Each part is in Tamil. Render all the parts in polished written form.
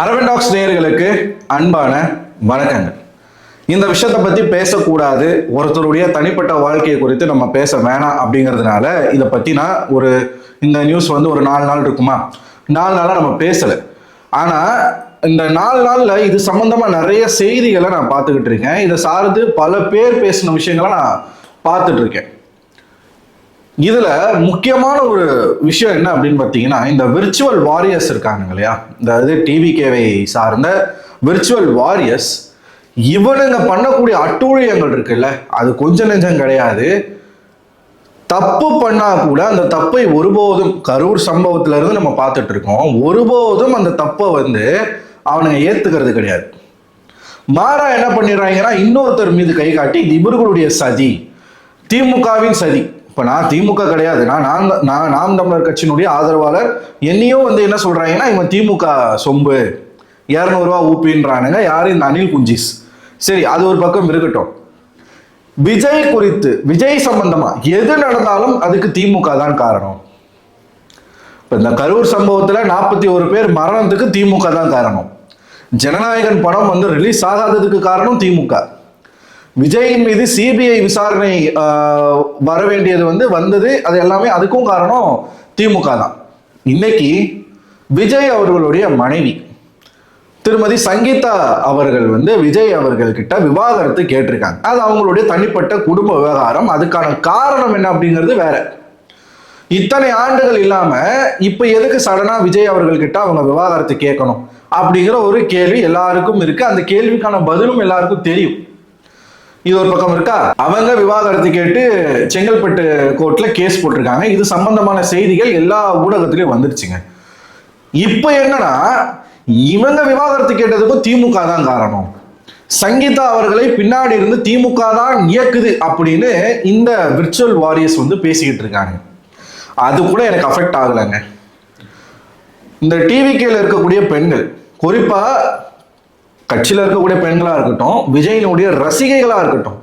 அரவிந்த் டாக்ஸ் நேயர்களுக்கு அன்பான வணக்கங்கள். இந்த விஷயத்தை பத்தி பேசக்கூடாது, ஒருத்தருடைய தனிப்பட்ட வாழ்க்கையை குறித்து நம்ம பேச வேணாம் அப்படிங்கிறதுனால இதை பத்தி நான் இந்த நியூஸ் ஒரு 4 நாள் இருக்குமா, 4 நாளா நம்ம பேசல. ஆனா இந்த 4 நாள்ல இது சம்பந்தமா நிறைய செய்திகளை நான் பார்த்துக்கிட்டு இருக்கேன். இதை சார்ந்து பல பேர் பேசின விஷயங்களை நான் பார்த்துட்டு இருக்கேன். இதுல முக்கியமான ஒரு விஷயம் என்ன அப்படின்னு பார்த்தீங்கன்னா, இந்த விர்ச்சுவல் வாரியர்ஸ் இருக்காங்க இல்லையா, இந்த டிவிகேவை சார்ந்த விர்ச்சுவல் வாரியர்ஸ், இவனுங்க பண்ணக்கூடிய அட்டூழியங்கள் இருக்குல்ல, அது கொஞ்சம் நெஞ்சம் கிடையாது. தப்பு பண்ணா கூட அந்த தப்பை ஒருபோதும், கரூர் சம்பவத்துல இருந்து நம்ம பார்த்துட்டு இருக்கோம், ஒருபோதும் அந்த தப்பை அவனுங்க ஏத்துக்கிறது கிடையாது. மாறா என்ன பண்ணிடுறாங்கன்னா, இன்னொருத்தர் மீது கை காட்டி இது இவர்களுடைய சதி, திமுகவின் சதி. இப்போ நான் திமுக கிடையாது, நான் நாம் தமிழர் கட்சியினுடைய ஆதரவாளர். என்னையும் என்ன சொல்றாங்கன்னா, இவன் திமுக சொம்பு, 200 ரூபா ஊப்பின்றானுங்க. யாரு? இந்த அனில் குஞ்சிஸ். சரி, அது ஒரு பக்கம் இருக்கட்டும். விஜய் குறித்து, விஜய் சம்பந்தமா எது நடந்தாலும் அதுக்கு திமுக தான் காரணம். இப்ப இந்த கரூர் சம்பவத்துல 41 பேர் மரணத்துக்கு திமுக தான் காரணம். ஜனநாயகன் படம் ரிலீஸ் ஆகாததுக்கு காரணம் திமுக. விஜயின் மீது சிபிஐ விசாரணை வர வேண்டியது வந்தது, அது எல்லாமே அதுக்கும் காரணம் திமுக தான். இன்னைக்கு விஜய் அவர்களுடைய மனைவி திருமதி சங்கீதா அவர்கள் விஜய் அவர்கள் கிட்ட விவாகரத்து கேட்டிருக்காங்க. அது அவங்களுடைய தனிப்பட்ட குடும்ப விவகாரம். அதுக்கான காரணம் என்ன அப்படிங்கிறது வேற. இத்தனை ஆண்டுகள் இல்லாம இப்ப எதுக்கு சடனா விஜய் அவர்கள் கிட்ட அவங்க விவாகரத்து கேட்கணும் அப்படிங்கிற ஒரு கேள்வி எல்லாருக்கும் இருக்கு. அந்த கேள்விக்கான பதிலும் எல்லாருக்கும் தெரியும். இது ஒரு பக்கம் இருக்கா. அவங்க விவாகரத்து கேட்டு செங்கல்பட்டு கோர்ட்ல கேஸ் போட்டிருக்காங்க. இது சம்பந்தமான செய்திகள் எல்லா ஊடகத்திலயும் வந்துருச்சுங்க. இப்ப என்னன்னா, இவங்க விவாகரத்து கேட்டதுக்கும் திமுக தான் காரணம், சங்கீதா அவர்களை பின்னாடி இருந்து திமுக தான் இயக்குது அப்படின்னு இந்த விர்ச்சுவல் வாரியர்ஸ் பேசிக்கிட்டு இருக்காங்க. அது கூட எனக்கு அஃபெக்ட் ஆகலைங்க. இந்த டிவிகேல இருக்கக்கூடிய பெண்கள், குறிப்பா கட்சியில் இருக்கக்கூடிய பெண்களா இருக்கட்டும், விஜயினுடைய ரசிகைகளா இருக்கட்டும்,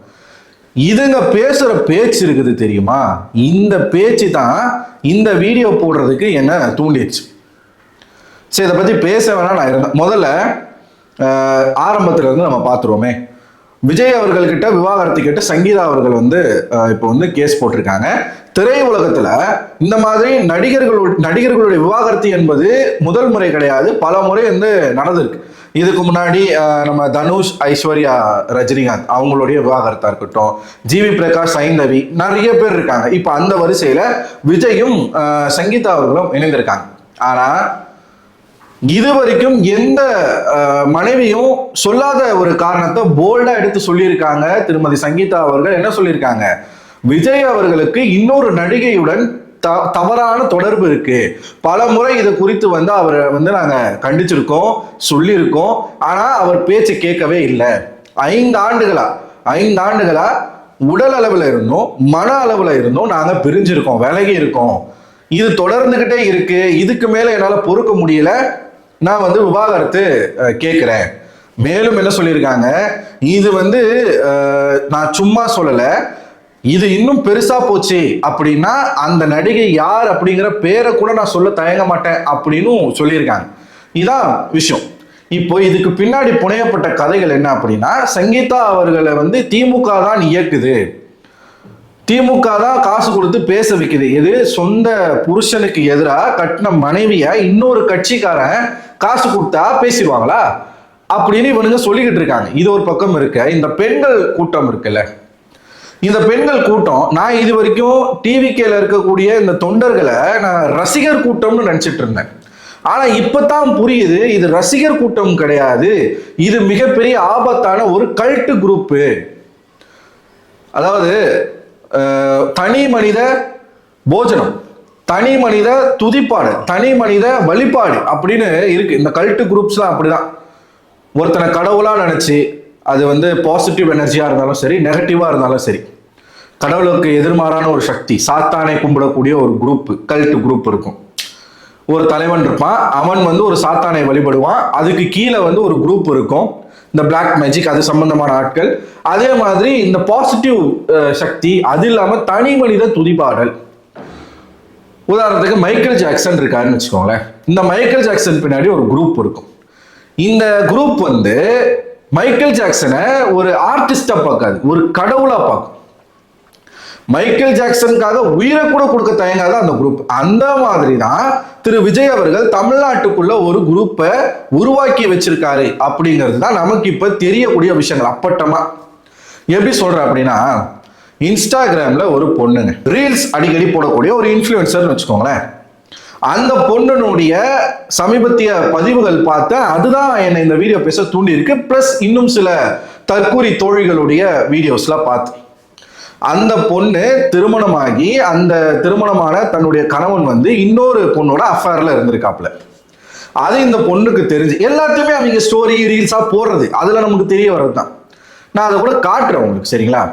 இதுங்க பேசுற பேச்சு இருக்குது தெரியுமா, இந்த பேச்சு தான் இந்த வீடியோ போடுறதுக்கு என்ன தூண்டிடுச்சு. சரி, இதை பத்தி பேச வேணாம் நான் இருந்தேன். முதல்ல ஆரம்பத்துல இருந்து நம்ம பார்த்துருவோமே. விஜய் அவர்கள்கிட்ட விவாகரத்து கேட்டு சங்கீதா அவர்கள் இப்போ கேஸ் போட்டிருக்காங்க. திரையுலகத்துல இந்த மாதிரி நடிகர்களுடைய விவாகரத்து என்பது முதல் முறை கிடையாது, பல முறை நடந்திருக்கு. இதுக்கு முன்னாடி நம்ம தனுஷ், ஐஸ்வர்யா, ரஜினிகாந்த் அவங்களுடைய விவாகரத்தா இருக்கட்டும், ஜிவி பிரகாஷ், சைந்தவி, நிறைய பேர் இருக்காங்க. இப்ப அந்த வரிசையில விஜயும் சங்கீதா அவர்களும் இணைந்திருக்காங்க. ஆனா இது வரைக்கும் எந்த மனைவியும் சொல்லாத ஒரு காரணத்தை போல்டா எடுத்து சொல்லியிருக்காங்க. திருமதி சங்கீதா அவர்கள் என்ன சொல்லியிருக்காங்க, விஜய் அவர்களுக்கு இன்னொரு நடிகையுடன் தவறான தொடர்பு இருக்கு, பல முறை இது குறித்து அவரை நாங்க கண்டிச்சிருக்கோம், சொல்லியிருக்கோம். ஆனா அவர் பேச்சு கேட்கவே இல்லை. 5 ஆண்டுகளா உடல் அளவுல இருந்தோம், மன அளவுல இருந்தோம், நாங்க பிரிஞ்சிருக்கோம், விலகி இருக்கோம். இது தொடர்ந்துகிட்டே இருக்கு, இதுக்கு மேல என்னால பொறுக்க முடியல, நான் விவாகரத்து கேட்கிறேன். மேலும் என்ன சொல்லியிருக்காங்க, இது நான் சும்மா சொல்லல, இது இன்னும் பெருசா போச்சு அப்படின்னா அந்த நடிகை யார் அப்படிங்கிற பேரை கூட நான் சொல்ல தயங்க மாட்டேன் அப்படின்னு சொல்லியிருக்காங்க. இதான் விஷயம். இப்போ இதுக்கு பின்னாடி புனையப்பட்ட கதைகள் என்ன அப்படின்னா, சங்கீதா அவர்களை திமுக தான் இயக்குது, திமுக தான் காசு கொடுத்து பேச வைக்குது. எது, சொந்த புருஷனுக்கு எதிராக கட்டின மனைவிய இன்னொரு கட்சிக்காரன் காசு கொடுத்தா பேசிடுவாங்களா அப்படின்னு இவனுங்க சொல்லிக்கிட்டு இருக்காங்க. இது ஒரு பக்கம் இருக்க. இந்த பெண்கள் கூட்டம் இருக்குல்ல, இந்த பெண்கள் கூட்டம், நான் இது வரைக்கும் டிவிகேல இருக்கக்கூடிய இந்த தொண்டர்களை நான் ரசிகர் கூட்டம்னு நினைச்சிட்டு இருந்தேன். ஆனா இப்பதான் புரியுது, இது ரசிகர் கூட்டம் கிடையாது, இது மிகப்பெரிய ஆபத்தான ஒரு கல்ட் குரூப். அதாவது தனி மனித போஜனம், தனி மனித துதிப்பாடு, தனி மனித வழிபாடு அப்படின்னு இருக்கு. இந்த கல்ட் குரூப்ஸ்லாம் அப்படிதான். ஒருத்தனை கடவுளா நினைச்சு, அது பாசிட்டிவ் எனர்ஜியா இருந்தாலும் சரி, நெகட்டிவா இருந்தாலும் சரி, கடவுளுக்கு எதிர்மாறான ஒரு சக்தி, சாத்தானை கும்பிடக்கூடிய ஒரு குரூப், கல்ட் குரூப் இருக்கும். ஒரு தலைவன் இருப்பான், அவன் ஒரு சாத்தானை வழிபடுவான், அதுக்கு கீழே ஒரு குரூப் இருக்கும், இந்த பிளாக் மேஜிக், அது சம்பந்தமான ஆட்கள். அதே மாதிரி இந்த பாசிட்டிவ் சக்தி, அது இல்லாம தனி மனித துதிப்பாடல். உதாரணத்துக்கு மைக்கேல் ஜாக்சன் இருக்காருன்னு வச்சுக்கோங்களேன். இந்த மைக்கேல் ஜாக்சன் பின்னாடி ஒரு குரூப் இருக்கும். இந்த குரூப் வந்து மைக்கேல் ஜாக்சனை ஒரு ஆர்டிஸ்டா பார்க்காது, ஒரு கடவுளா பார்க்கும். மைக்கேல் ஜாக்சனுக்காக உயிரை கூட கொடுக்க தயங்காத அந்த குரூப். அந்த மாதிரி தான் திரு விஜய் அவர்கள் தமிழ்நாட்டுக்குள்ள ஒரு குரூப்பை உருவாக்கி வச்சிருக்காரு அப்படிங்கிறது தான் நமக்கு இப்ப தெரியக்கூடிய விஷயங்கள். அப்பட்டமா எப்படி சொல்ற அப்படின்னா, இன்ஸ்டாகிராம்ல ஒரு பொண்ணுங்க ரீல்ஸ் அடிக்கடி போடக்கூடிய ஒரு இன்ஃப்ளூயன்சர்னு வச்சுக்கோங்களேன். அந்த பொண்ணுடைய சமீபத்திய பதிவுகள் பார்த்தேன், அதுதான் என்னை இந்த வீடியோ பேச தூண்டி இருக்கு. பிளஸ் இன்னும் சில தற்கூரி தோழிகளுடைய வீடியோஸ்லாம் பார்த்தேன். அந்த பொண்ணு திருமணமாகி அந்த திருமணமான தன்னுடைய கணவன் வந்து இன்னொரு பொண்ணோட அஃபேர்ல இருந்திருக்காப்ல. அது இந்த பொண்ணுக்கு தெரிஞ்சு எல்லாத்தையுமே அவங்க ஸ்டோரி ரீல்ஸா போடுறது, அதுல நமக்கு தெரிய வர்றதுதான். நான் அதை கூட காட்டுறேன் உங்களுக்கு, சரிங்களா?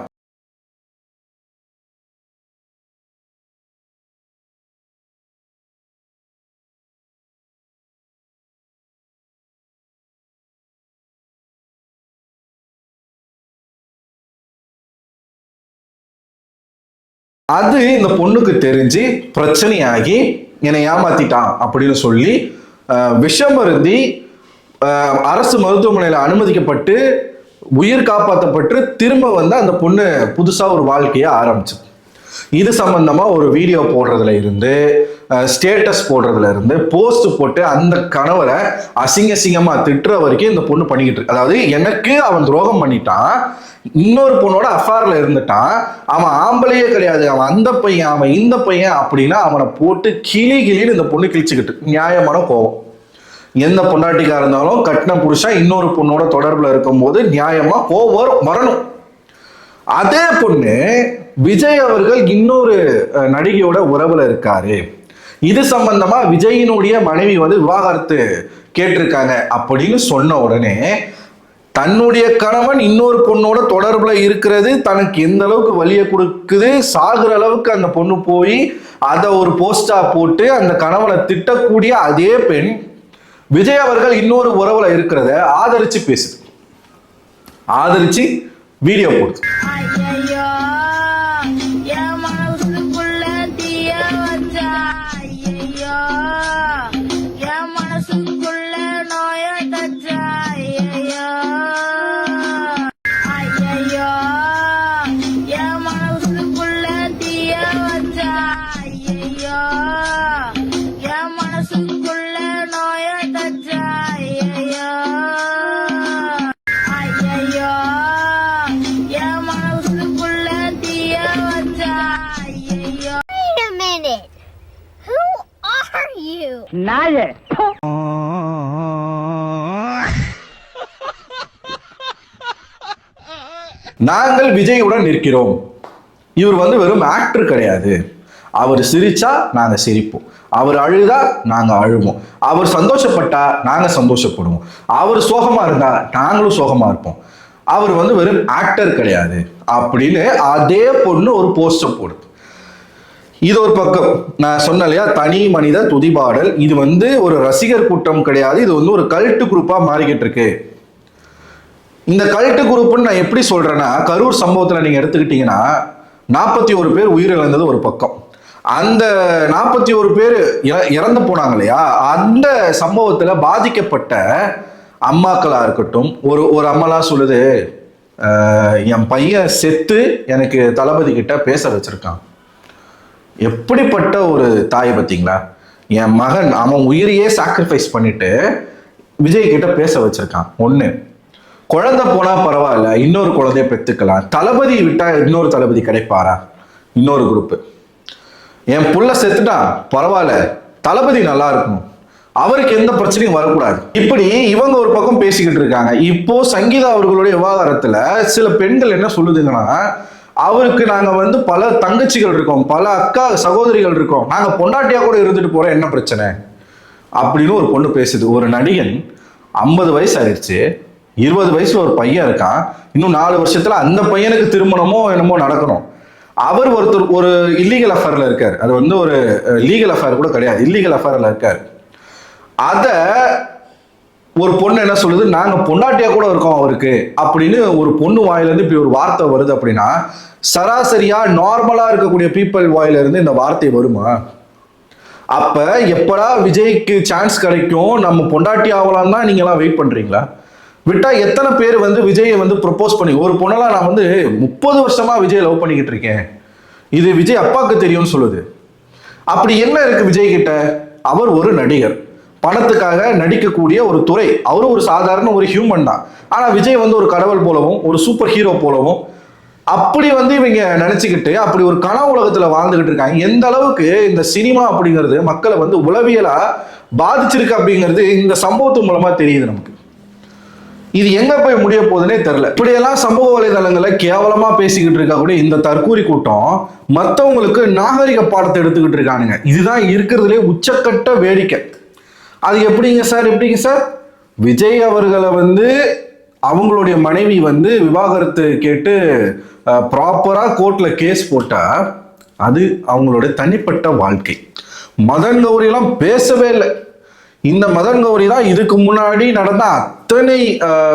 அது இந்த பொண்ணுக்கு தெரிஞ்சு பிரச்சனையாகி என்னை ஏமாத்திட்டான் அப்படின்னு சொல்லி விஷமருந்தி அரசு மருத்துவமனையில் அனுமதிக்கப்பட்டு உயிர் காப்பாற்றப்பட்டு திரும்ப வந்து அந்த பொண்ணு புதுசா ஒரு வாழ்க்கையை ஆரம்பிச்சு. இது சம்பந்தமா ஒரு வீடியோ போடுறதுல இருந்து ஸ்டேட்டஸ் போடுறதுல இருந்து போஸ்ட் போட்டு அந்த கணவரை அசிங்கமா திட்டுற வரைக்கும் இந்த பொண்ணு பண்ணிக்கிட்டு இருக்கு. அதாவது எனக்கு அவன் துரோகம் பண்ணிட்டான், இன்னொரு பொண்ணோட அஃபார்ல இருந்துட்டான், அவன் ஆம்பளையே கிடையாது, அவன் அந்த பையன், அவன் இந்த பையன் அப்படின்னா அவனை போட்டு கிளின்னு இந்த பொண்ணு கிழிச்சுக்கிட்டு. நியாயமான கோவம். எந்த பொண்டாட்டிக்கா இருந்தாலும் கட்டின புருஷா இன்னொரு பொண்ணோட தொடர்புல இருக்கும் போது நியாயமா கோவம் வரணும். அதே பொண்ணு விஜய் அவர்கள் இன்னொரு நடிகையோட உறவுல இருக்காரு, இது சம்பந்தமா விஜயினுடைய மனைவி வந்து விவாகரத்து கேட்டிருக்காங்க அப்படின்னு சொன்ன உடனே தன்னுடைய கணவன் இன்னொரு பொண்ணோட தொடர்புல இருக்கிறது தனக்கு எந்த அளவுக்கு வலியை கொடுக்குது, சாகுற அளவுக்கு அந்த பொண்ணு போய் அதை ஒரு போஸ்டா போட்டு அந்த கணவனை திட்டக்கூடிய அதே பெண் விஜய் அவர்கள் இன்னொரு உறவுல இருக்கிறத ஆதரிச்சு பேசுது, ஆதரிச்சு வீடியோ போடுது. நாங்கள் விஜயுடன் நிற்கிறோம். இவர் வந்து வெறும் ஆக்டர் கிடையாது. அவர் சிரிச்சா நாங்க சிரிப்போம், அவர் அழுதா நாங்க அழுவோம், அவர் சந்தோஷப்பட்டா நாங்க சந்தோஷப்படுவோம், அவர் சோகமா இருந்தா நாங்களும் சோகமா இருப்போம். அவர் வந்து வெறும் ஆக்டர் கிடையாது அப்படின்னு அதே பொண்ணு ஒரு போஸ்டர் போடுது. இது ஒரு பக்கம். நான் சொன்ன இல்லையா, தனி மனித துதிபாடல். இது வந்து ஒரு ரசிகர் கூட்டம் கிடையாது, இது வந்து ஒரு கல்ட்டு குரூப்பா மாறிக்கிட்டு இருக்கு. இந்த கல்ட்டு குரூப்னு நான் எப்படி சொல்றேன்னா, கரூர் சம்பவத்தில் நீங்க எடுத்துக்கிட்டீங்கன்னா 41 பேர் உயிரிழந்தது ஒரு பக்கம். அந்த 41 பேர் இறந்து போனாங்க இல்லையா, அந்த சம்பவத்தில் பாதிக்கப்பட்ட அம்மாக்களா இருக்கட்டும், ஒரு அம்மாலாம் சொல்லுது, என் பையன் செத்து எனக்கு தளபதி கிட்ட பேச வச்சிருக்கான். எப்படிப்பட்ட ஒரு தாய் பார்த்தீங்களா? என் மகன் அவன் உயிரையே சாக்ரிஃபைஸ் பண்ணிட்டு விஜய் கிட்ட பேச வச்சிருக்கான். ஒண்ணு, குழந்தை போனா பரவாயில்ல, இன்னொரு குழந்தைய பெற்றுக்கலாம், தளபதி விட்டா இன்னொரு தளபதி கிடைப்பாரா? இன்னொரு குரூப், என் புள்ள செத்துட்டான் பரவாயில்ல, தளபதி நல்லா இருக்கும், அவருக்கு எந்த பிரச்சனையும் வரக்கூடாது. இப்படி இவங்க ஒரு பக்கம் பேசிக்கிட்டு இருக்காங்க. இப்போ சங்கீதா அவர்களுடைய விவகாரத்துல சில பெண்கள் என்ன சொல்லுதுங்கன்னா, அவருக்கு நாங்க வந்து பல தங்கச்சிகள் இருக்கோம், பல அக்கா சகோதரிகள் இருக்கோம், நாங்க பொண்டாட்டியா கூட இருந்துட்டு போறோம், என்ன பிரச்சனை அப்படின்னு ஒரு பொண்ணு பேசுது. ஒரு நடிகன் 50 வயசு ஆயிடுச்சு, 20 வயசுல ஒரு பையன் இருக்கான், இன்னும் 4 வருஷத்துல அந்த பையனுக்கு திருமணமோ என்னமோ நடக்கணும். அவர் ஒருத்தர் ஒரு இல்லீகல் அஃபேர்ல இருக்காரு, அது வந்து ஒரு லீகல் அஃபேர் கூட கிடையாது, இல்லீகல் அஃபேர்ல இருக்காரு. அத ஒரு பொண்ணு என்ன சொல்லுது, நாங்க பொண்டாட்டியா கூட இருக்கோம் அவருக்கு அப்படின்னு ஒரு பொண்ணு வாயிலிருந்து இப்படி ஒரு வார்த்தை வருது அப்படின்னா, சராசரியா நார்மலா இருக்கக்கூடிய பீப்புள் வாயில இருந்து இந்த வார்த்தை வருமா? அப்ப எப்படா விஜய்க்கு சான்ஸ் கிடைக்கும் நம்ம பொண்டாட்டி ஆகலாம் தான் நீங்க எல்லாம் வெயிட் பண்றீங்களா? விட்டா எத்தனை பேர் வந்து விஜயை வந்து ப்ரொபோஸ் பண்ணி ஒரு பொண்ணெல்லாம் நான் வந்து 30 வருஷமா விஜய் லவ் பண்ணிக்கிட்டு இருக்கேன், இது விஜய் அப்பாவுக்கு தெரியும்னு சொல்லுது. அப்படி என்ன இருக்கு விஜய் கிட்ட? அவர் ஒரு நடிகர், பணத்துக்காக நடிக்கக்கூடிய ஒரு துறை. அவரும் ஒரு சாதாரண ஒரு ஹியூமன் தான். ஆனா விஜய் வந்து ஒரு கடவுள் போலவும் ஒரு சூப்பர் ஹீரோ போலவும் அப்படி வந்து இவங்க நினைச்சுக்கிட்டு அப்படி ஒரு கனவு உலகத்துல வாழ்ந்துகிட்டு இருக்காங்க. எந்த அளவுக்கு இந்த சினிமா அப்படிங்கிறது மக்களை வந்து உளவியலா பாதிச்சிருக்கு அப்படிங்கிறது இந்த சம்பவத்து மூலமா தெரியுது நமக்கு. இது எங்க போய் முடிய போகுதுன்னே தெரியல. இப்படியெல்லாம் சமூக வலைதளங்களை கேவலமா பேசிக்கிட்டு இருக்கக்கூடிய இந்த தற்கூரி கூட்டம் மற்றவங்களுக்கு நாகரிக பாடத்தை எடுத்துக்கிட்டு இருக்கானுங்க. இதுதான் இருக்கிறதுலே உச்சக்கட்ட வேடிக்கை. அது எப்படிங்க சார்? விஜய் அவர்களை வந்து அவங்களுடைய மனைவி வந்து விவாகரத்து கேட்டு ப்ராப்பரா கோர்ட்ல கேஸ் போட்டா அது அவங்களுடைய தனிப்பட்ட வாழ்க்கை. மதன் கௌரி எல்லாம் பேசவே இல்லை. இந்த மதன் கௌரி தான் இதுக்கு முன்னாடி நடந்த அத்தனை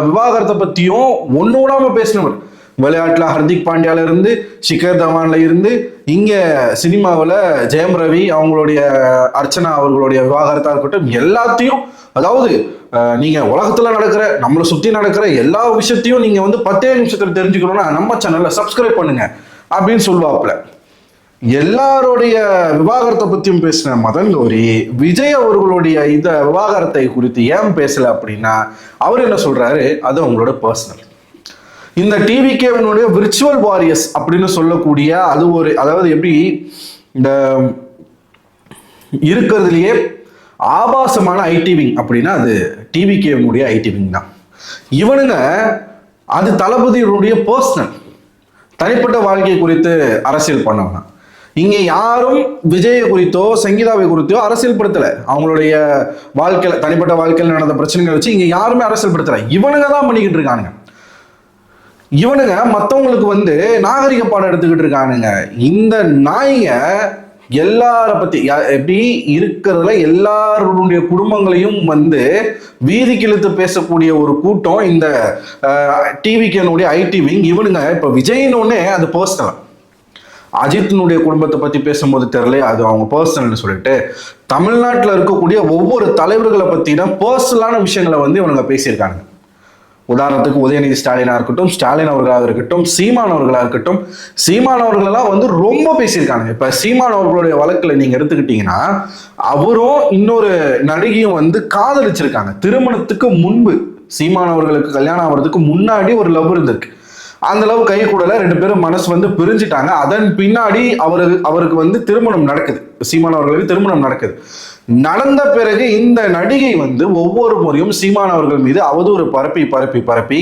விவாகரத்தை பத்தியும் ஒண்ணு விடாம பேசினவர். விளையாட்டுல ஹர்திக் பாண்டியால இருந்து ஷிகர் தவான்ல இருந்து இங்க சினிமாவில் ஜெயம் ரவி அவங்களுடைய அர்ச்சனா அவர்களுடைய விவாகரத்தா இருக்கட்டும், எல்லாத்தையும் அதாவது நீங்க உலகத்துல நடக்கிற நம்மளை சுத்தி நடக்கிற எல்லா விஷயத்தையும் நீங்க வந்து 10 நிமிஷத்துல தெரிஞ்சுக்கணும்னா நம்ம சேனல்ல சப்ஸ்கிரைப் பண்ணுங்க அப்படின்னு சொல்லுவாப்புல. எல்லாருடைய விவாகரத்தை பத்தியும் பேசின மதன் கௌரி விஜய் அவர்களுடைய இந்த விவாகரத்தை குறித்து ஏன் பேசல அப்படின்னா அவர் என்ன சொல்றாரு, அது அவங்களோட பர்சனல். இந்த டிவிகேவினுடைய விர்ச்சுவல் வாரியர்ஸ் அப்படின்னு சொல்லக்கூடிய அது ஒரு, அதாவது எப்படி இந்த இருக்கிறதுலயே ஆபாசமான ஐடி விங் அப்படின்னா அது டிவிகேவினுடைய ஐடி விங் தான். இவனுங்க அது தளபதியினுடைய பர்சனல் தனிப்பட்ட வாழ்க்கை குறித்து அரசியல் பண்ணவங்க. இங்க யாரும் விஜயை குறித்தோ சங்கீதாவை குறித்தோ அரசியல் படுத்தல. அவங்களுடைய வாழ்க்கையில தனிப்பட்ட வாழ்க்கையில் நடந்த பிரச்சனைகளை வச்சு இங்க யாருமே அரசியல் படுத்தல. இவனுங்க தான் பண்ணிக்கிட்டு இருக்கானுங்க. இவனுங்க மற்றவங்களுக்கு வந்து நாகரிக பாடம் எடுத்துக்கிட்டு இருக்கானுங்க. இந்த நாய்ங்க எல்லார பத்தி எப்படி இருக்கிறதுல எல்லாருடைய குடும்பங்களையும் வந்து வீதிக்கு இழுத்து பேசக்கூடிய ஒரு கூட்டம் இந்த டிவிக்கனுடைய ஐடி விங். இவனுங்க இப்ப விஜயினோடனே அது பர்சனல். அஜித்தினுடைய குடும்பத்தை பத்தி பேசும்போது தெரியல அது அவங்க பர்சனல்னு சொல்லிட்டு தமிழ்நாட்டில் இருக்கக்கூடிய ஒவ்வொரு தலைவர்களை பத்தின பர்சனலான விஷயங்களை வந்து இவனுங்க பேசியிருக்காங்க. உதாரணத்துக்கு உதயநிதி ஸ்டாலினா இருக்கட்டும், ஸ்டாலின் அவர்களாக இருக்கட்டும், சீமான் அவர்களாக இருக்கட்டும். சீமான் அவர்களெல்லாம் வந்து ரொம்ப பேசியிருக்காங்க. இப்ப சீமான் அவர்களுடைய வழக்குல நீங்க எடுத்துக்கிட்டீங்கன்னா அவரும் இன்னொரு நடிகையும் வந்து காதலிச்சிருக்காங்க. திருமணத்துக்கு முன்பு சீமான் அவர்களுக்கு கல்யாணம் ஆகிறதுக்கு முன்னாடி ஒரு லவ் இருந்திருக்கு. அந்த லவ் கை கூடல, 2 பேரும் மனசு வந்து பிரிஞ்சுட்டாங்க. அதன் பின்னாடி அவருக்கு வந்து திருமணம் நடக்குது. சீமான் அவர்களுக்கு திருமணம் நடக்குது. நடந்த பிறகு இந்த நடிகை வந்து ஒவ்வொரு முறையும் சீமான் அவர்கள் மீது அவதூறு பரப்பி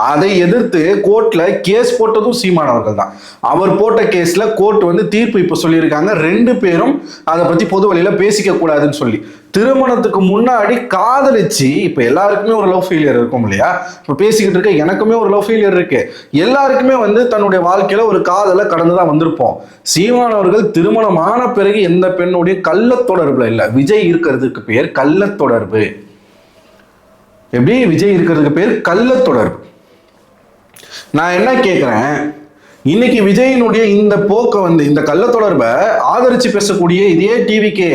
அதை எதிர்த்து கோர்ட்ல கேஸ் போட்டதும் சீமான் அவர்கள் தான். அவர் போட்ட கேஸ்ல கோர்ட் வந்து தீர்ப்பு இப்ப சொல்லியிருக்காங்க, 2 பேரும் அதை பத்தி பொது வழியில பேசிக்க கூடாதுன்னு சொல்லி. திருமணத்துக்கு முன்னாடி காதலிச்சு இப்ப எல்லாருக்குமே ஒரு லவ் ஃபெயிலியர் இருக்கும் இல்லையா? இப்ப பேசிக்கிட்டு இருக்க எனக்குமே ஒரு லவ் ஃபெயிலியர் இருக்கு. எல்லாருக்குமே வந்து தன்னுடைய வாழ்க்கையில ஒரு காதலை கடந்துதான் வந்திருப்போம். சீமான் அவர்கள் திருமணம் ஆன பிறகு எந்த பெண்ணுடைய கள்ள தொடர்புல இல்ல. விஜய் இருக்கிறதுக்கு பேர் கள்ள தொடர்பு. எப்படி விஜய் இருக்கிறதுக்கு பேர் கள்ள தொடர்பு. நான் என்ன கேட்கிறேன், இன்னைக்கு விஜயினுடைய இந்த போக்க வந்து இந்த கள்ள தொடர்பை ஆதரிச்சு பேசக்கூடிய இதே டிவிக்கே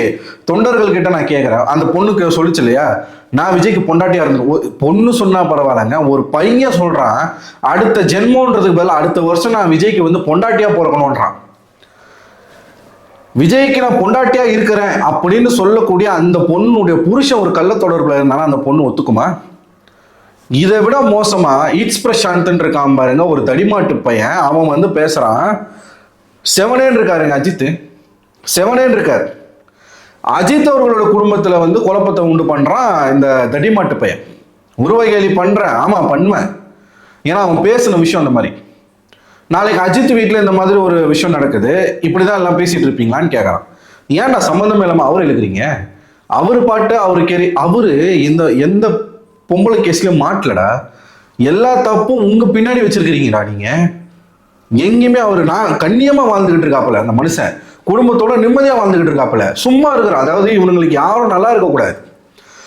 தொண்டர்கள் கிட்ட நான் கேட்கிறேன். அந்த பொண்ணுக்கு சொல்லிச்சு இல்லையா, நான் விஜய்க்கு பொண்டாட்டியா இருந்தேன். பொண்ணு சொன்னா பரவாயில்லைங்க, ஒரு பையன் சொல்றான் அடுத்த ஜென்மோன்றதுக்கு பதில் அடுத்த வருஷம் நான் விஜய்க்கு வந்து பொண்டாட்டியா பிறக்கணும்ன்றான். விஜய்க்கு நான் பொண்டாட்டியா இருக்கிறேன் அப்படின்னு சொல்லக்கூடிய அந்த பொண்ணுடைய புருஷன் ஒரு கள்ள தொடர்புல இருந்தாலும் அந்த பொண்ணு ஒத்துக்குமா? இதை விட மோசமா ஈட்ஸ் பிரசாந்த் இருக்கான் பாருங்க, ஒரு தடிமாட்டு பையன். அவன் வந்து பேசுறான், செவனேன்னு இருக்காருங்க அஜித், செவனேன்னு இருக்காரு. அஜித் அவர்களோட குடும்பத்துல வந்து குழப்பத்தை உண்டு பண்றான் இந்த தடிமாட்டு பையன். உருவகேலி பண்றேன், ஆமா பண்ணுவேன், ஏன்னா அவன் பேசின விஷயம் அந்த மாதிரி. நாளைக்கு அஜித் வீட்டுல இந்த மாதிரி ஒரு விஷயம் நடக்குது, இப்படிதான் எல்லாம் பேசிட்டு இருப்பீங்களான்னு கேட்கறான். ஏன்டா சம்பந்தம் இல்லாம அவரு எழுதுறீங்க? அவரு பாட்டு அவரு எந்த பொம்பளை கேஸ்லயும் மாட்டலடா. எல்லா தப்பும் உங்க பின்னாடி வச்சிருக்கிறீங்கடா நீங்க. எங்கேயுமே அவரு நான் கண்ணியமா வாழ்ந்துகிட்டு இருக்காப்புல, அந்த மனுஷன் குடும்பத்தோட நிம்மதியா வாழ்ந்துகிட்டு இருக்காப்புல, சும்மா இருக்கிறான். அதாவது இவனுங்களுக்கு யாரும் நல்லா இருக்கக்கூடாது.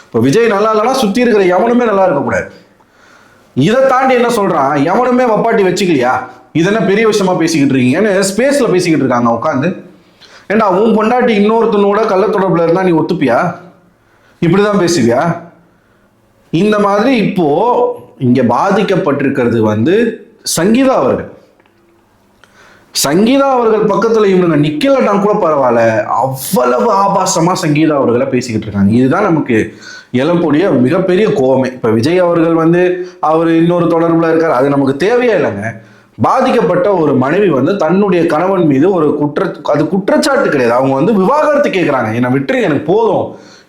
இப்ப விஜய் நல்லா இல்லைன்னா சுத்தி இருக்கிற எவனுமே நல்லா இருக்கக்கூடாது. இதை தாண்டி என்ன சொல்றான், எவனுமே வப்பாட்டி வச்சுக்கலையா, இதென்ன பெரிய விஷயமா பேசிக்கிட்டு இருக்கீங்கன்னு ஸ்பேஸ்ல பேசிக்கிட்டு இருக்காங்க உட்காந்து. ஏண்டா உன் பொண்டாட்டி இன்னொருத்தனோட கள்ள தொடர்புல இருந்தா நீ ஒத்துப்பியா? இப்படிதான் பேசுவியா? இந்த மாதிரி இப்போ இங்க பாதிக்கப்பட்டிருக்கிறது வந்து சங்கீதா அவர்கள். சங்கீதா அவர்கள் பக்கத்துல இவங்க நிக்கலன்னா கூட பரவாயில்ல, அவ்வளவு ஆபாசமா சங்கீதா அவர்களை பேசிக்கிட்டு இருக்காங்க. இதுதான் நமக்கு எழக்கூடிய மிகப்பெரிய கோவமே. இப்ப விஜய் அவர்கள் வந்து அவர் இன்னொரு தொடர்புல இருக்காரு, அது நமக்கு தேவையே இல்லைங்க. பாதிக்கப்பட்ட ஒரு மனைவி வந்து தன்னுடைய கணவன் மீது ஒரு அது குற்றச்சாட்டு கிடையாது, அவங்க வந்து விவாகரத்து கேட்கிறாங்க. என்னை விட்டுரு, எனக்கு போதும்,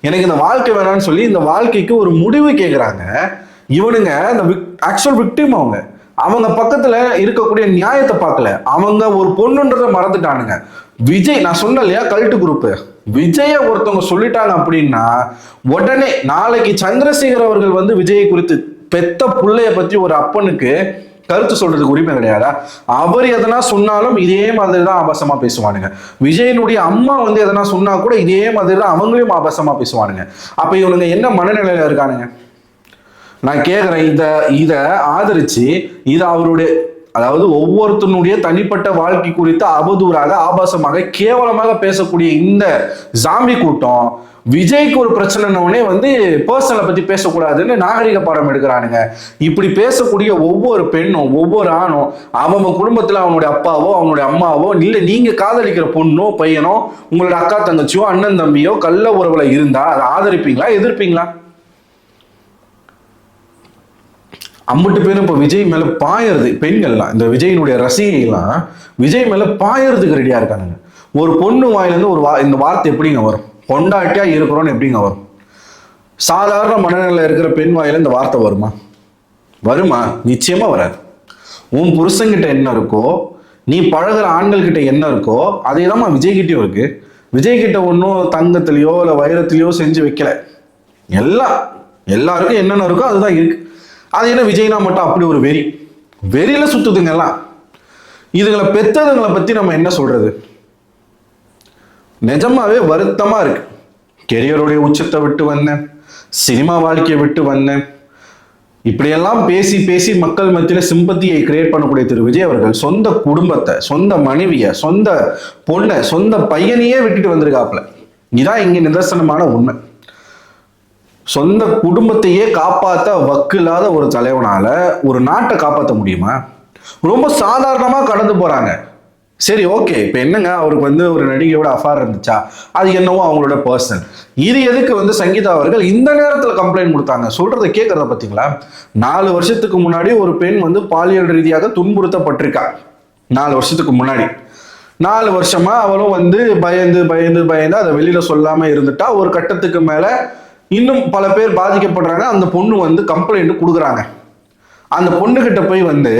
எனக்கு இந்த வாழ்க்கை வேணாம்னு சொல்லி இந்த வாழ்க்கைக்கு ஒரு முடிவு கேட்கிறாங்க. இவனுங்க இந்த ஆக்சுவல் விக்டிம் அவங்க பக்கத்துல இருக்கக்கூடிய நியாயத்தை பார்க்கல, அவங்க ஒரு பொண்ணுன்றதை மறந்துட்டானுங்க. விஜய், நான் சொன்ன இல்லையா கல்ட்டு குரூப், விஜய ஒருத்தவங்க சொல்லிட்டாங்க அப்படின்னா உடனே நாளைக்கு சந்திரசேகர் அவர்கள் வந்து விஜயை குறித்து பெத்த புள்ளைய பத்தி ஒரு அப்பனுக்கு கருத்து சொல்றதுக்கு உரிமை கிடையாதா? அவர் எதனா சொன்னாலும் இதே மாதிரி தான் ஆபாசமா பேசுவானுங்க. விஜயனுடைய அம்மா வந்து எதனா சொன்னா கூட இதே மாதிரி தான் அவங்களையும் ஆபாசமா பேசுவானுங்க. அப்ப இவனுங்க என்ன மனநிலையில இருக்கானுங்க? நான் கேட்கிறேன், இத ஆதரிச்சு இது அவருடைய, அதாவது ஒவ்வொருத்தனுடைய தனிப்பட்ட வாழ்க்கை குறித்து அவதூறாக, ஆபாசமாக, கேவலமாக பேசக்கூடிய இந்த ஜாம்பி கூட்டம் விஜய்க்கு ஒரு பிரச்சனைனே வந்து பர்சனலை பத்தி பேசக்கூடாதுன்னு நாகரிக பாடம் எடுக்கிறானுங்க. இப்படி பேசக்கூடிய ஒவ்வொரு பெண்ணும் ஒவ்வொரு ஆணும் அவங்க குடும்பத்துல அவனுடைய அப்பாவோ அவனுடைய அம்மாவோ இல்ல நீங்க காதலிக்கிற பொண்ணோ பையனோ உங்களோட அக்கா தங்கச்சியோ அண்ணன் தம்பியோ கள்ள உறவுல இருந்தா அதை ஆதரிப்பீங்களா, எதிர்ப்பீங்களா? அம்பட்டு பேரும் இப்போ விஜய் மேல பாயறது, பெண்கள்லாம் இந்த விஜயினுடைய ரசிகைலாம் விஜய் மேல பாயறதுக்கு ரெடியா இருக்கானுங்க. ஒரு பொண்ணு வாயிலிருந்து இந்த வார்த்தை எப்படிங்க வரும்? பொண்டாட்டியா இருக்கிறோன்னு எப்படிங்க வரும்? சாதாரண மனநிலையில இருக்கிற பெண் வாயில இந்த வார்த்தை வருமா? வருமா? நிச்சயமா வராது. உன் புருஷன்கிட்ட என்ன இருக்கோ, நீ பழகிற ஆண்கள் கிட்ட என்ன இருக்கோ அதே தான் விஜய் கிட்டயும் இருக்கு. விஜய் கிட்ட ஒன்றும் தங்கத்திலையோ இல்லை வைரத்திலையோ செஞ்சு வைக்கல. எல்லாருக்கும் என்னென்ன இருக்கோ அதுதான் இருக்கு. அது என்ன விஜய்னா மட்டும் அப்படி ஒரு வெறியில சுத்துதுங்க எல்லாம். இதுங்களை பெத்ததுங்களை பத்தி நம்ம என்ன சொல்றது? நிஜமாவே வருத்தமா இருக்கு. கெரியருடைய உச்சத்தை விட்டு வந்தேன், சினிமா வாழ்க்கையை விட்டு வந்தேன், இப்படியெல்லாம் பேசி பேசி மக்கள் மத்தியில சிம்பத்தியை கிரியேட் பண்ணக்கூடிய திரு விஜய் அவர்கள் சொந்த குடும்பத்தை, சொந்த மனைவிய, சொந்த பொண்ணை, சொந்த பையனையே விட்டுட்டு வந்திருக்காப்புல. இதான் இங்க நிதர்சனமான உண்மை. சொந்த குடும்பத்தையே காப்பாற்ற வக்கு இல்லாத ஒரு தலைவனால ஒரு நாட்டை காப்பாற்ற முடியுமா? ரொம்ப சாதாரணமா கடந்து போறாங்க. சரி, ஓகே, இப்ப என்னங்க, அவருக்கு வந்து ஒரு நடிகையோட அஃபேர் இருந்துச்சா, அது என்னவோ அவங்களோட பர்சனல். இது எதுக்கு வந்து சங்கீதா அவர்கள் இந்த நேரத்துல கம்ப்ளைண்ட் கொடுத்தாங்க? சொல்றதை கேட்கறத பார்த்தீங்களா? 4 வருஷத்துக்கு முன்னாடி ஒரு பெண் வந்து பாலியல் ரீதியாக துன்புறுத்தப்பட்டிருக்கா. 4 வருஷத்துக்கு முன்னாடி 4 வருஷமா அவளும் வந்து பயந்து பயந்து பயந்து அதை வெளியில சொல்லாம இருந்துட்டா. ஒரு கட்டத்துக்கு மேல இன்னும் பல பேர் பாதிக்கப்படுறாங்க. அந்த பொண்ணு வந்து கம்ப்ளைண்ட் கொடுக்குறாங்க. அந்த பொண்ணுகிட்ட போய் வந்து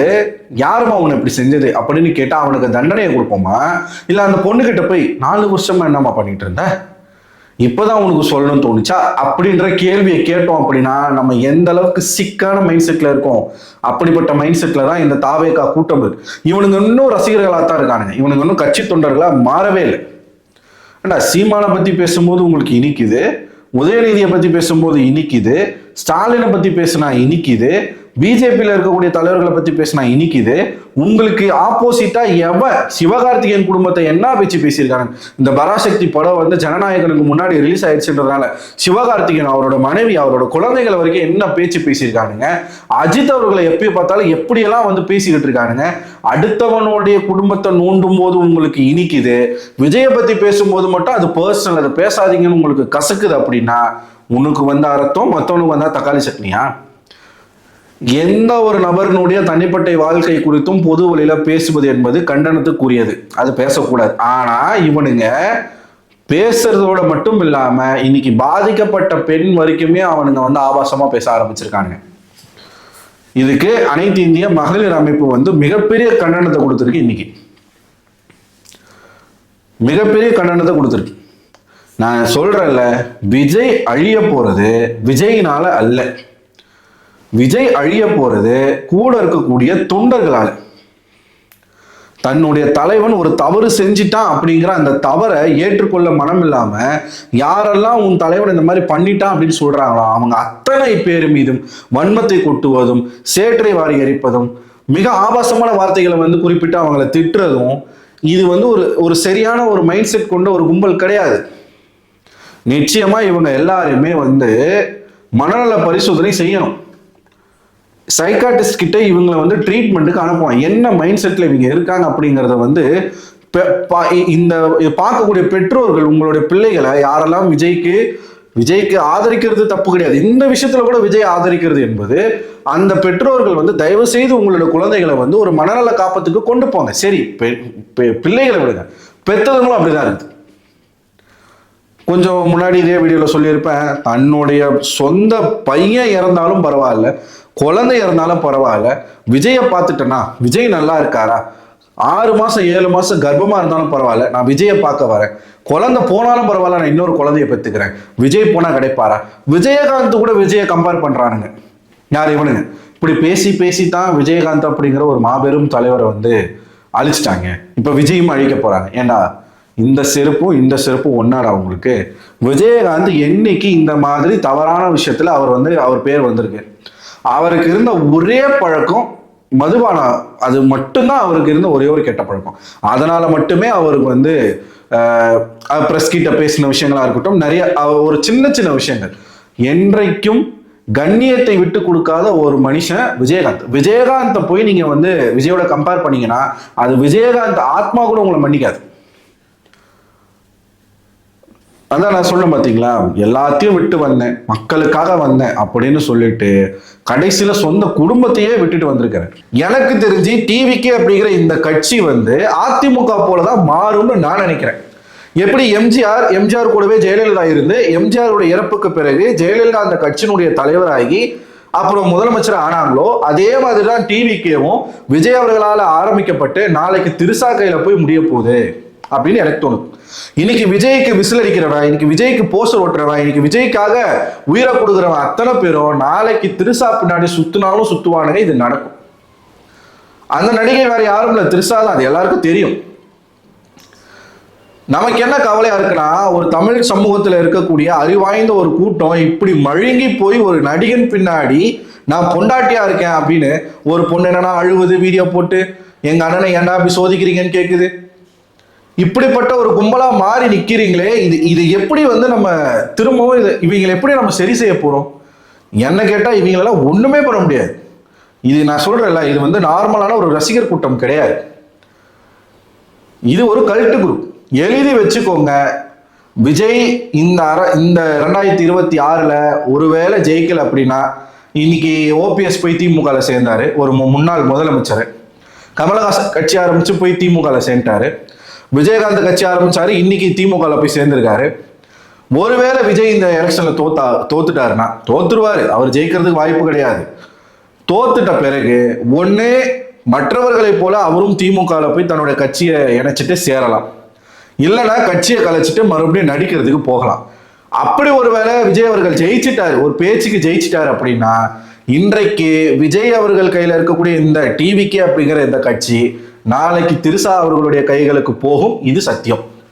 யாருமா அவனை இப்படி செஞ்சது அப்படின்னு கேட்டா அவனுக்கு தண்டனையை கொடுப்போமா, இல்ல அந்த பொண்ணுகிட்ட போய் 4 வருஷமா என்னமா பண்ணிட்டு இருந்த, இப்பதான் உனக்கு சொல்லணும்னு தோணுச்சா அப்படின்ற கேள்வியை கேட்டோம் அப்படின்னா நம்ம எந்த அளவுக்கு சிக்கான மைண்ட் செட்ல இருக்கோம். அப்படிப்பட்ட மைண்ட் செட்ல தான் இந்த தாவேகா கூட்டம் இருக்கு. இவனுங்க இன்னும் ரசிகர்களாக தான் இருக்கானுங்க. இவனுங்க இன்னும் கட்சி தொண்டர்களா மாறவே இல்லை. சீமானை பத்தி பேசும்போது உங்களுக்கு இனிக்குது, உதயநிதியை பத்தி பேசும்போது இனிக்குது, ஸ்டாலினை பத்தி பேசினா இனிக்குது, பிஜேபியில் இருக்கக்கூடிய தலைவர்களை பத்தி பேசினா இனிக்குது. உங்களுக்கு ஆப்போசிட்டா சிவகார்த்திகேயன் குடும்பத்தை என்ன பேச்சு பேசியிருக்காங்க? இந்த பராசக்தி படம் வந்து ஜனநாயகனுக்கு முன்னாடி ரிலீஸ் ஆயிடுச்சுன்றதுனால சிவகார்த்திகேயன் அவரோட மனைவி அவரோட குழந்தைகள் வரைக்கும் என்ன பேச்சு பேசியிருக்கானுங்க? அஜித் அவர்களை எப்பயும் பார்த்தாலும் எப்படியெல்லாம் வந்து பேசிக்கிட்டு இருக்கானுங்க. அடுத்தவனுடைய குடும்பத்தை நோண்டும் போது உங்களுக்கு இனிக்குது, விஜயை பத்தி பேசும்போது மட்டும் அது பர்சனல், அதை பேசாதீங்கன்னு உங்களுக்கு கசக்குது அப்படின்னா உனக்கு வந்த அர்த்தம் மற்றவனுக்கு வந்தா தக்காளி சட்னியா? எந்த ஒரு நபரினுடைய தனிப்பட்ட வாழ்க்கை குறித்தும் பொது வழியில பேசுவது என்பது கண்டனத்துக்குரியது, அது பேசக்கூடாது. ஆனா இவனுங்க பேசுறதோட மட்டும் இல்லாம இன்னைக்கு பாதிக்கப்பட்ட பெண் வரைக்குமே அவனுங்க வந்து ஆபாசமா பேச ஆரம்பிச்சிருக்கானுங்க. இதுக்கு அனைத்து இந்திய மகளிர் அமைப்பு வந்து மிகப்பெரிய கண்டனத்தை கொடுத்துருக்கு. இன்னைக்கு மிகப்பெரிய கண்டனத்தை கொடுத்துருக்கு. நான் சொல்றேன்ல, விஜய் அழிய போறது விஜயினால அல்ல, விஜய் அழிய போறது கூட இருக்கக்கூடிய தொண்டர்களால. தன்னுடைய தலைவன் ஒரு தவறு செஞ்சிட்டான் அப்படிங்கிற அந்த தவறை ஏற்றுக்கொள்ள மனம் இல்லாம யாரெல்லாம் உன் தலைவன் இந்த மாதிரி பண்ணிட்டான் அப்படின்னு சொல்றாங்களோ அவங்க அத்தனை பேர் மீதும் வன்மத்தை கொட்டுவதும், சேற்றை வாரி எரிப்பதும், மிக ஆபாசமான வார்த்தைகளை வந்து குறிப்பிட்டு அவங்களை திட்டுறதும், இது வந்து ஒரு ஒரு சரியான ஒரு மைண்ட் செட் கொண்ட ஒரு கும்பல் கிடையாது. நிச்சயமா இவங்க எல்லாருமே வந்து மனநல பரிசோதனை செய்யணும். சைக்காட்டிஸ்ட் கிட்ட இவங்களை வந்து ட்ரீட்மெண்ட்டுக்கு அனுப்பணும். என்ன மைண்ட் செட்ல இவங்க இருக்காங்க அப்படிங்கிறத வந்து இந்த பார்க்கக்கூடிய பெற்றோர்கள் உங்களுடைய பிள்ளைகளை யாரெல்லாம் விஜய்க்கு ஆதரிக்கிறது தப்பு கிடையாது. இந்த விஷயத்துல கூட விஜய் ஆதரிக்கிறது என்பது அந்த பெற்றோர்கள் வந்து தயவு செய்து உங்களோட குழந்தைகளை வந்து ஒரு மனநல காப்பத்துக்கு கொண்டு போங்க. சரி, பிள்ளைகளை விடுங்க, பெற்றவங்களும் அப்படிதான் இருக்கு. கொஞ்சம் முன்னாடி இதே வீடியோல சொல்லியிருப்பேன், தன்னுடைய சொந்த பையன் இறந்தாலும் பரவாயில்ல, குழந்தை இறந்தாலும் பரவாயில்ல, விஜயை பார்த்துட்டேன்னா விஜய் நல்லா இருக்காரா, 6 மாசம் 7 மாசம் கர்ப்பமா இருந்தாலும் பரவாயில்ல, நான் விஜயை பார்க்க வரேன், குழந்தை போனாலும் பரவாயில்ல, நான் இன்னொரு குழந்தைய பெற்றுக்கிறேன், விஜய் போனா கிடைப்பாரா. விஜயகாந்த் கூட விஜயை கம்பேர் பண்றானுங்க. யார் இவனுங்க? இப்படி பேசி தான் விஜயகாந்த் அப்படிங்கிற ஒரு மாபெரும் தலைவரை வந்து அழிச்சிட்டாங்க. இப்ப விஜயும் அழிக்க போறாங்க. ஏண்டா இந்த செருப்பும் ஒன்னாடா உங்களுக்கு? விஜயகாந்த் என்னைக்கு இந்த மாதிரி தவறான விஷயத்துல அவர் பேர் வந்திருக்கு? அவருக்கு இருந்த ஒரே பழக்கம் மதுபானம். அது மட்டும்தான் அவருக்கு இருந்த ஒரே ஒரு கெட்ட பழக்கம். அதனால மட்டுமே அவருக்கு வந்து பிரஸ் கிட்ட பேசின விஷயங்களா இருக்கட்டும், நிறைய ஒரு சின்ன விஷயங்கள், என்றைக்கும் கண்ணியத்தை விட்டு கொடுக்காத ஒரு மனுஷன் விஜயகாந்த் போய் நீங்க வந்து விஜயோட கம்பேர் பண்ணீங்கன்னா அது விஜயகாந்த் ஆத்மா கூட உங்களை மன்னிக்காது. அதான் நான் சொல்ல பாத்தீங்களா, எல்லாத்தையும் விட்டு வந்தேன், மக்களுக்காக வந்தேன் அப்படின்னு சொல்லிட்டு கடைசியில சொந்த குடும்பத்தையே விட்டுட்டு வந்திருக்கிறேன். எனக்கு தெரிஞ்சு டிவிகே அப்படிங்கிற இந்த கட்சி வந்து அதிமுக போலதான் மாறும்னு நான் நினைக்கிறேன். எப்படி எம்ஜிஆர் கூடவே ஜெயலலிதா இருந்து எம்ஜிஆருடைய இறப்புக்கு பிறகு ஜெயலலிதா அந்த கட்சியினுடைய தலைவராகி அப்புறம் முதலமைச்சர் ஆனாங்களோ, அதே மாதிரிதான் டிவிகேவும் விஜய் அவர்களால் ஆரம்பிக்கப்பட்டு நாளைக்கு திருசா கையில போய் முடிய போகுது அப்படின்னு எனக்கு தோணுது. இன்னைக்கு விஜய்க்கு விசில் அடிக்கிறவன், இன்னைக்கு விஜய்க்கு போஸ்டர் ஓட்டுறவன், இன்னைக்கு விஜய்க்காக உயிரை கொடுக்குறவன் அத்தனை பேரும் நாளைக்கு திருசா பின்னாடி சுத்தினாலும் சுத்துவானுங்க. இது நடக்கும். அந்த நடிகை வேற யாரும் இல்ல, திருசா தான். அது எல்லாருக்கும் தெரியும். நமக்கு என்ன கவலையா இருக்குன்னா, ஒரு தமிழ் சமூகத்துல இருக்கக்கூடிய அறிவாய்ந்த ஒரு கூட்டம் இப்படி மழுங்கி போய் ஒரு நடிகன் பின்னாடி நான் பொண்டாட்டியா இருக்கேன் அப்படின்னு ஒரு பொண்ணு என்னன்னா அழுவுது, வீடியோ போட்டு எங்க அண்ணனை ஏன்டா அப்படி சோதிக்கிறீங்கன்னு கேக்குது. இப்படிப்பட்ட ஒரு கும்பலா மாறி நிக்கிறீங்களே, இது எப்படி வந்து நம்ம திரும்பவும் இவங்களை எப்படி நம்ம சரி செய்ய போறோம்? என்ன கேட்டா இவங்களெல்லாம் ஒண்ணுமே பண்ண முடியாது. இது நான் சொல்றேன்ல, இது வந்து நார்மலான ஒரு ரசிகர் கூட்டம் கிடையாது. இது ஒரு கல்ட்டு குரூப். எழுதி வச்சுக்கோங்க. விஜய் இந்த 2026 ஒருவேளை ஜெயிக்கல அப்படின்னா, இன்னைக்கு ஓபிஎஸ் போய் திமுக சேர்ந்தாரு, ஒரு முன்னாள் முதலமைச்சர். கமலஹாசன் கட்சி ஆரம்பிச்சு போய் திமுக சேர்ந்துட்டாரு. விஜயகாந்த் கட்சி ஆரம்பிச்சாரு, இன்னைக்கு திமுக போய் சேர்ந்திருக்காரு. ஒருவேளை விஜய் இந்த எலெக்ஷன்ல தோத்துட்டாருன்னா, தோத்துருவாரு, அவர் ஜெயிக்கிறதுக்கு வாய்ப்பு கிடையாது. தோத்துட்ட பிறகு ஒண்ணு மற்றவர்களை போல அவரும் திமுக போய் தன்னுடைய கட்சியை இணைச்சிட்டு சேரலாம், இல்லைன்னா கட்சியை கலைச்சிட்டு மறுபடியும் நடிக்கிறதுக்கு போகலாம். அப்படி ஒருவேளை விஜய் அவர்கள் ஜெயிச்சிட்டாரு, ஒரு பேச்சுக்கு ஜெயிச்சிட்டாரு அப்படின்னா, இன்றைக்கு விஜய் அவர்கள் கையில இருக்கக்கூடிய இந்த டிவிகே அப்படிங்கிற இந்த கட்சி நாளைக்கு திருசா அவர்களுடைய கைகளுக்கு போகும். இது சத்தியம்.